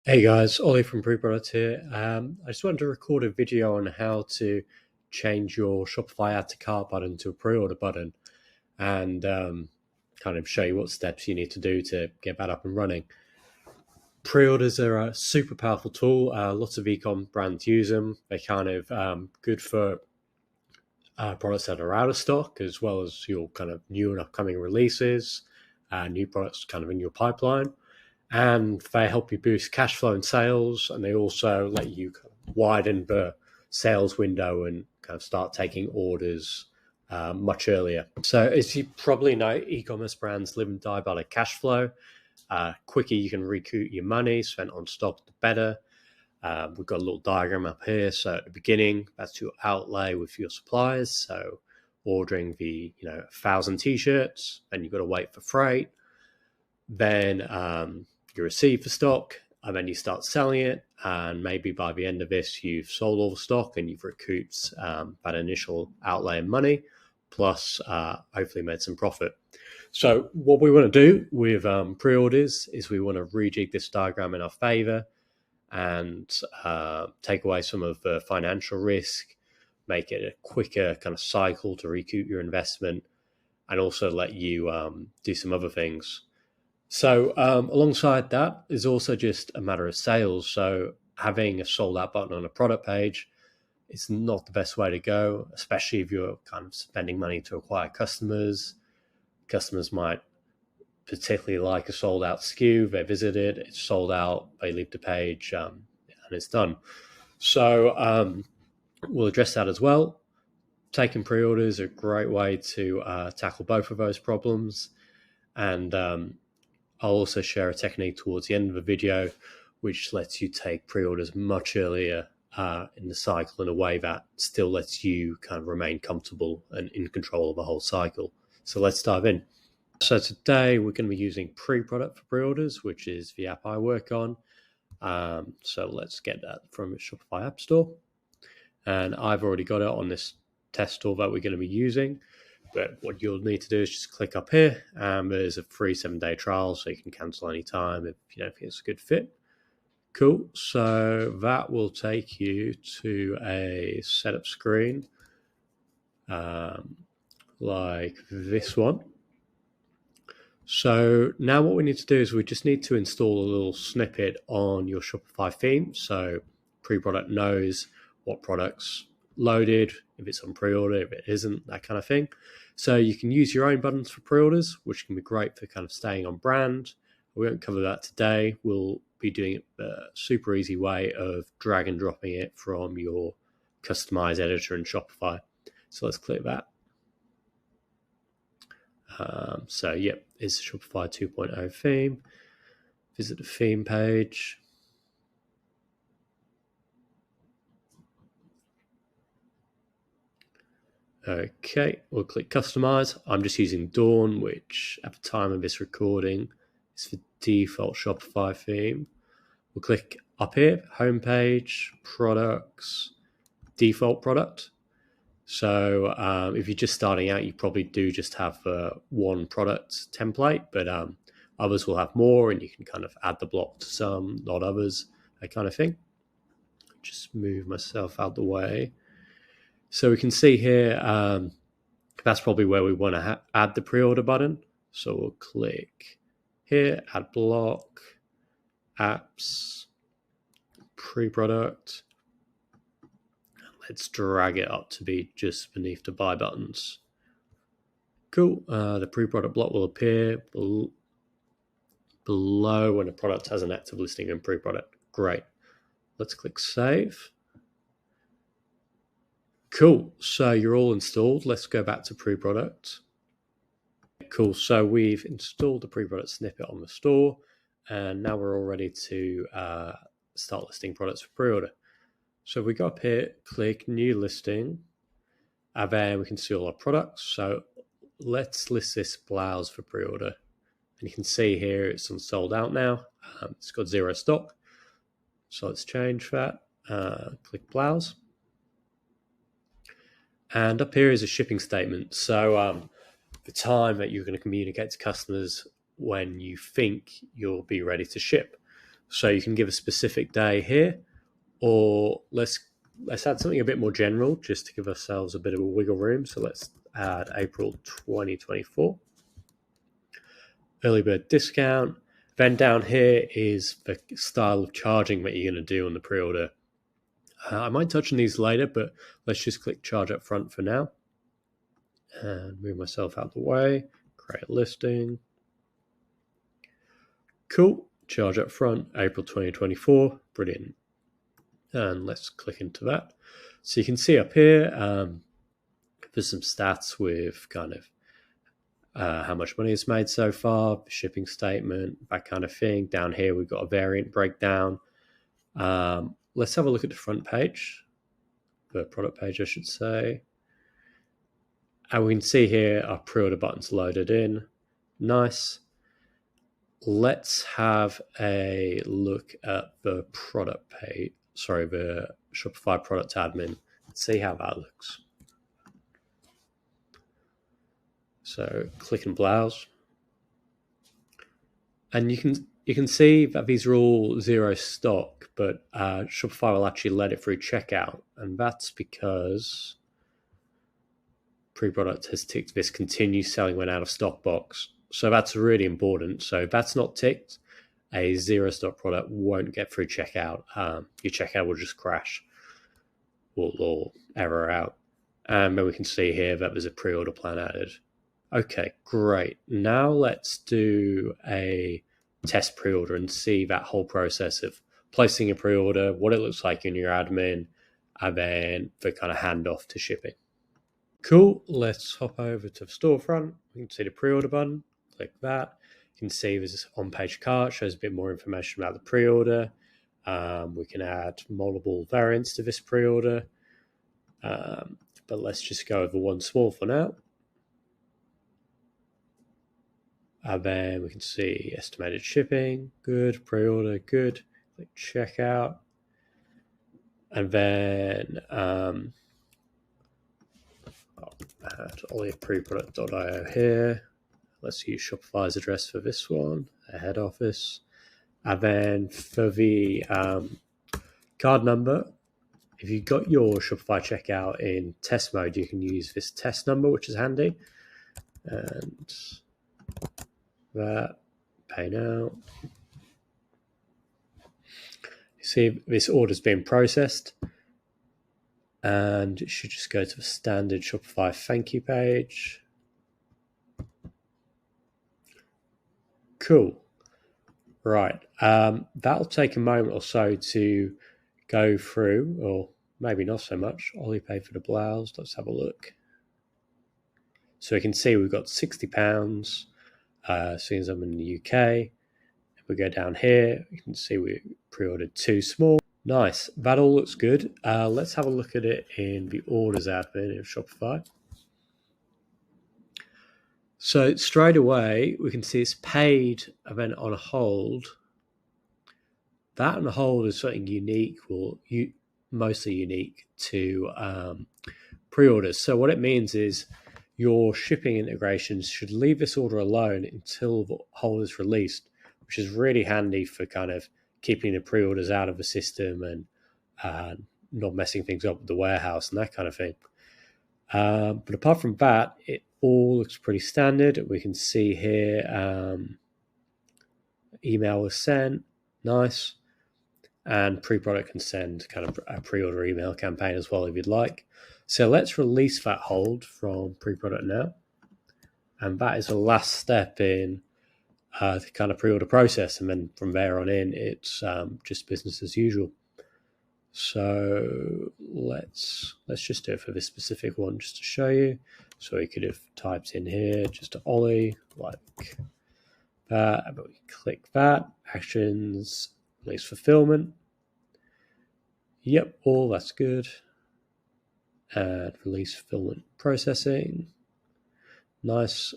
Hey guys, Ollie from Pre-Product here. I just wanted to record a video on how to change your Shopify add to cart button to a pre-order button and kind of show you what steps you need to do to get that up and running. Pre-orders are a super powerful tool. Lots of e-com brands use them. They're kind of good for products that are out of stock, as well as your kind of new and upcoming releases, new products kind of in your pipeline. And they help you boost cash flow and sales, and they also let you widen the sales window and kind of start taking orders much earlier. So as you probably know, e-commerce brands live and die by their cash flow. Quicker you can recoup your money spent on stock, the better. We've got a little diagram up here. So at the beginning, that's your outlay with your suppliers. So ordering the 1,000 t-shirts, then you've got to wait for freight. Then you receive the stock, and then you start selling it, and maybe by the end of this you've sold all the stock and you've recouped that initial outlay in money, plus hopefully made some profit. So what we want to do with pre-orders is we want to rejig this diagram in our favor and take away some of the financial risk, make it a quicker kind of cycle to recoup your investment, and also let you do some other things. So alongside that is also just a matter of sales. So having a sold out button on a product page is not the best way to go, especially if you're kind of spending money to acquire customers. Customers might particularly like a sold out SKU. They visit it, it's sold out, they leave the page, and it's done. So we'll address that as well. Taking pre-orders is a great way to tackle both of those problems. And I'll also share a technique towards the end of the video, which lets you take pre-orders much earlier in the cycle in a way that still lets you kind of remain comfortable and in control of the whole cycle. So let's dive in. So today we're going to be using Pre-Product for pre-orders, which is the app I work on. So let's get that from the Shopify App Store. And I've already got it on this test store that we're going to be using. But what you'll need to do is just click up here. There's a free 7-day trial, so you can cancel anytime if you don't think it's a good fit. Cool. So that will take you to a setup screen like this one. So now what we need to do is we just need to install a little snippet on your Shopify theme. So Pre-Product knows what products loaded, if it's on pre-order, if it isn't, that kind of thing. So you can use your own buttons for pre-orders, which can be great for kind of staying on brand. We won't cover that today. We'll be doing it a super easy way of drag and dropping it from your customized editor in Shopify. So let's click that. So yep, it's Shopify 2.0 theme. Visit the theme page. Okay, we'll click customize. I'm just using Dawn, which at the time of this recording is the default Shopify theme. We'll click up here, homepage, products, default product. So if you're just starting out, you probably do just have one product template, but others will have more, and you can kind of add the block to some, not others, that kind of thing. Just move myself out the way. So we can see here, that's probably where we want to add the pre-order button. So we'll click here, add block, apps, pre-product. Let's drag it up to be just beneath the buy buttons. Cool. The pre-product block will appear below when a product has an active listing in pre-product. Great. Let's click save. Cool. So you're all installed. Let's go back to pre-product. Cool. So we've installed the pre-product snippet on the store, and now we're all ready to start listing products for pre-order. So we go up here, click new listing, and then we can see all our products. So let's list this blouse for pre-order. And you can see here it's sold out now. It's got 0 stock. So let's change that. Click blouse. And up here is a shipping statement. So the time that you're going to communicate to customers when you think you'll be ready to ship. So you can give a specific day here, or let's add something a bit more general just to give ourselves a bit of a wiggle room. So let's add April 2024. Early bird discount. Then down here is the style of charging that you're going to do on the pre-order. I might touch on these later, but let's just click charge up front for now. And move myself out of the way. Create a listing. Cool. Charge up front, April 2024. Brilliant. And let's click into that. So you can see up here, there's some stats with kind of how much money it's made so far, shipping statement, that kind of thing. Down here, we've got a variant breakdown. Let's have a look at the front page, the product page, I should say. And we can see here our pre-order button's loaded in. Nice. Let's have a look at the product page. Sorry, the Shopify product admin. Let's see how that looks. So click and browse. And you can see that these are all zero stock, but Shopify will actually let it through checkout. And that's because pre-product has ticked this continue selling when out of stock box. So that's really important. So if that's not ticked, a zero stock product won't get through checkout. Your checkout will just crash or error out. And then we can see here that there's a pre-order plan added. Okay, great. Now let's do a test pre-order and see that whole process of placing a pre-order, what it looks like in your admin, and then the kind of handoff to shipping. Cool. Let's hop over to the storefront. We can see the pre-order button. Click that. You can see there's on-page cart, shows a bit more information about the pre-order. We can add multiple variants to this pre-order. But let's just go over one small for now. And then we can see estimated shipping, good, pre-order, good. Click checkout. And then add olivpreproduct.io here. Let's use Shopify's address for this one, a head office. And then for the card number, if you've got your Shopify checkout in test mode, you can use this test number, which is handy. And that, pay now. You see this order's been processed. And it should just go to the standard Shopify thank you page. Cool. Right. That'll take a moment or so to go through, or maybe not so much. Ollie paid for the blouse. Let's have a look. So we can see we've got £60, seeing as I'm in the UK. If we go down here, you can see we pre-ordered 2 small. Nice. That all looks good. Let's have a look at it in the orders admin of Shopify. So straight away, we can see it's paid and then on hold. That on hold is something unique, or mostly unique to pre-orders. So what it means is your shipping integrations should leave this order alone until the hold is released, which is really handy for kind of keeping the pre-orders out of the system and not messing things up with the warehouse and that kind of thing. But apart from that, it all looks pretty standard. We can see here email was sent, nice, and pre-product can send kind of a pre-order email campaign as well if you'd like. So let's release that hold from pre-product now, and that is the last step in the kind of pre-order process, and then from there on in, it's just business as usual. So let's just do it for this specific one just to show you. So we could have typed in here just to Ollie like that, but we click that, actions, release fulfillment. Yep, all that's good. And release fulfillment processing. Nice.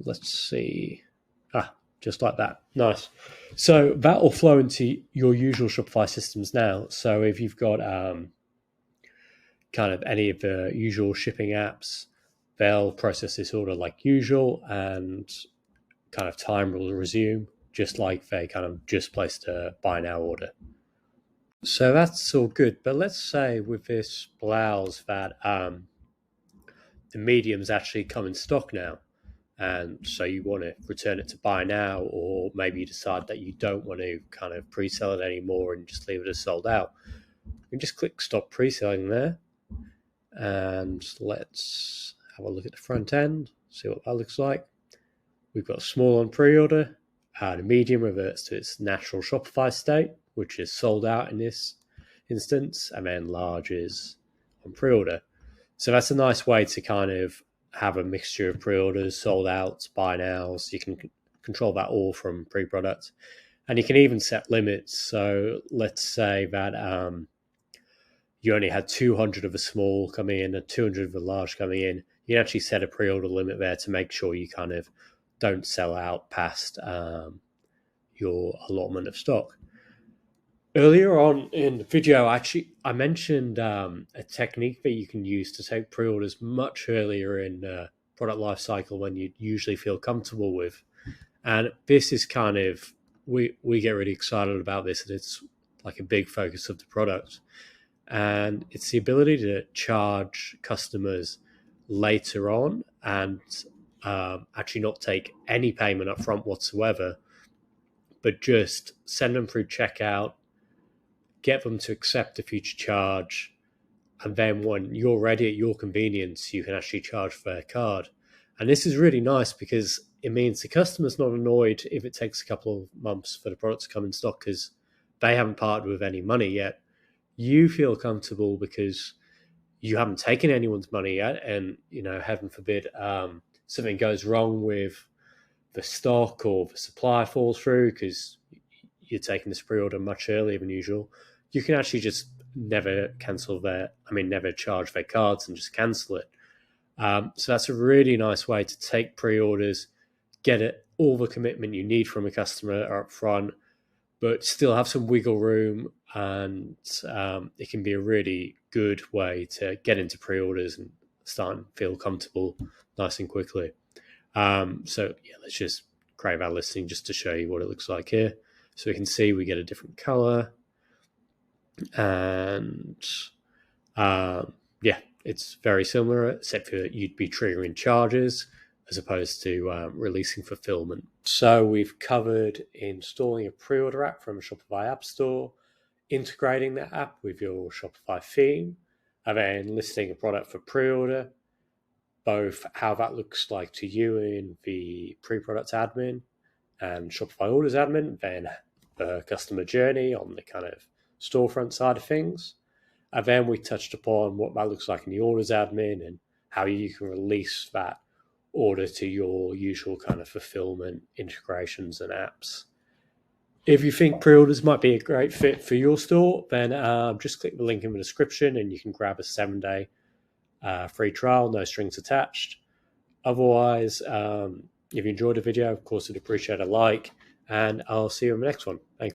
Let's see. Just like that. Nice. So that will flow into your usual Shopify systems now. So if you've got kind of any of the usual shipping apps, they'll process this order like usual and kind of time will resume just like they kind of just placed a buy now order. So that's all good. But let's say with this blouse that the mediums actually come in stock now. And so you want to return it to buy now, or maybe you decide that you don't want to kind of pre-sell it anymore and just leave it as sold out. You can just click stop pre-selling there. And let's have a look at the front end, see what that looks like. We've got small on pre-order, the medium reverts to its natural Shopify state, which is sold out in this instance, and then large is on pre-order. So that's a nice way to kind of have a mixture of pre-orders, sold outs, buy nows. You can control that all from pre-product. And you can even set limits. So let's say that you only had 200 of a small coming in and 200 of a large coming in. You can actually set a pre-order limit there to make sure you kind of don't sell out past your allotment of stock. Earlier on in the video, I mentioned a technique that you can use to take pre-orders much earlier in product life cycle when you usually feel comfortable with. And this is kind of, we get really excited about this, and it's like a big focus of the product. And it's the ability to charge customers later on and actually not take any payment up front whatsoever, but just send them through checkout, get them to accept a future charge, and then when you're ready at your convenience, you can actually charge for their card. And this is really nice because it means the customer's not annoyed if it takes a couple of months for the product to come in stock because they haven't parted with any money yet. You feel comfortable because you haven't taken anyone's money yet, and heaven forbid something goes wrong with the stock or the supply falls through because you're taking this pre-order much earlier than usual. You can actually just never charge their cards and just cancel it. So that's a really nice way to take pre-orders, get it all the commitment you need from a customer up front, but still have some wiggle room, and it can be a really good way to get into pre-orders and start and feel comfortable nice and quickly. So let's just create our listing just to show you what it looks like here. So we can see we get a different color, and it's very similar, except for you'd be triggering charges as opposed to releasing fulfillment. So we've covered installing a pre-order app from a Shopify app store, integrating that app with your Shopify theme, and then listing a product for pre-order, both how that looks like to you in the pre-product admin and Shopify orders admin, then the customer journey on the kind of storefront side of things. And then we touched upon what that looks like in the orders admin and how you can release that order to your usual kind of fulfillment integrations and apps. If you think pre-orders might be a great fit for your store, then just click the link in the description and you can grab a 7-day free trial, no strings attached. Otherwise, if you enjoyed the video, of course, I'd appreciate a like, and I'll see you in the next one. Thanks.